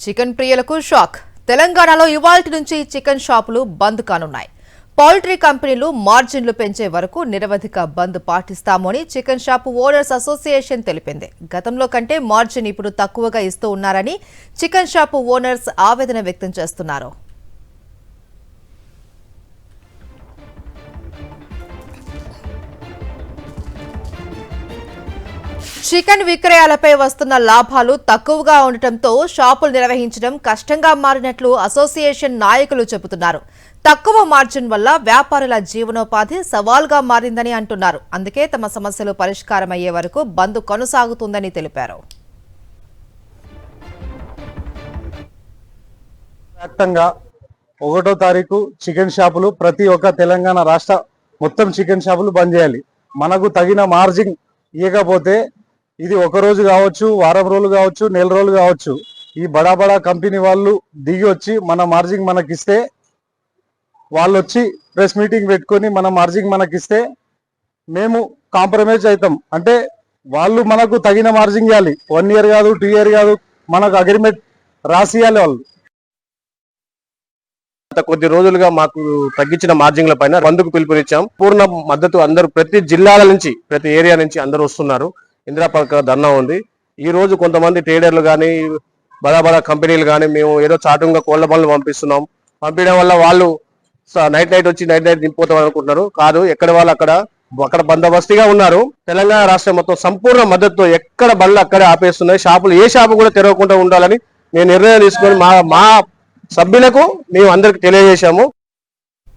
Chicken ప్రియులకు shock. తెలంగాణలో ఇవాల్టి నుంచి చికెన్ షాపులు బంద్ కానున్నాయి. పౌల్ట్రీ కంపెనీలు మార్జిన్లు పెంచే వరకు నిరవధిక బంద్ పాటిస్తామని చికెన్ షాపు ఓనర్స్ అసోసియేషన్ తెలిపింది. గతంలో కంటే మార్జిన్ ఇప్పుడు తక్కువగా ఇస్తూ ఉన్నారని చికెన్ షాపు ఓనర్స్ ఆవేదన వ్యక్తం చేస్తున్నారు. చికెన్ విక్రయాలపై వస్తున్న లాభాలు తక్కువగా ఉండటంతో షాపులు నిర్వహించడం కష్టంగా మారినట్లు అసోసియేషన్ నాయకులు చెబుతున్నారు. తక్కువ మార్జిన్ వల్ల వ్యాపారుల జీవనోపాధి సవాల్గా మారిందని అంటున్నారు. అందుకే తమ సమస్యలు పరిష్కారమయ్యే వరకు బంద్ కొనసాగుతుందని తెలిపారు. వ్యాప్తంగా 1వ తారీఖు చికెన్ షాపులు ప్రతి ఒక్క తెలంగాణ రాష్ట్ర మొత్తం చికెన్ షాపులు బంద్ చేయాలి. మనకు తగిన మార్జిన్ ఇవ్వకపోతే ఇది ఒక రోజు కావచ్చు, వారం రోజులు కావచ్చు, నెల రోజులు కావచ్చు, ఈ బడా బడా కంపెనీ వాళ్ళు దిగి వచ్చి మన మార్జిన్ మనకిస్తే, వాళ్ళు వచ్చి ప్రెస్ మీటింగ్ పెట్టుకొని మన మార్జిన్ మనకిస్తే మేము కాంప్రమైజ్ అవుతాం. అంటే వాళ్ళు మనకు తగిన మార్జిన్ ఇవ్వాలి. 1 ఇయర్ కాదు, 2 ఇయర్ కాదు, మనకు అగ్రిమెంట్ రాసియాలి వాళ్ళు. కొద్ది రోజులుగా మాకు తగ్గించిన మార్జిన్ల పైన బంద్కు పిలుపునిచ్చాం. పూర్ణ మద్దతు అందరూ ప్రతి జిల్లాల నుంచి, ప్రతి ఏరియా నుంచి అందరూ వస్తున్నారు. ఇందిరా పార్క్ ధర్నా ఉంది. ఈ రోజు కొంతమంది ట్రేడర్లు కానీ, బడా బడా కంపెనీలు కానీ మేము ఏదో చాటుగా కోళ్ల బండ్లు పంపిస్తున్నాం. పంపించడం వల్ల వాళ్ళు నైట్ వచ్చి నైట్ దింపుతాం అనుకుంటున్నారు. కాదు, ఎక్కడ వాళ్ళు అక్కడ బందోబస్తుగా ఉన్నారు. తెలంగాణ రాష్ట్రం మొత్తం సంపూర్ణ మద్దతు, ఎక్కడ బండ్లు అక్కడే ఆపేస్తున్నాయి. షాపులు ఏ షాపు కూడా తెరవకుండా ఉండాలని మేము నిర్ణయం తీసుకొని మా సభ్యులకు మేము అందరికి తెలియజేశాము.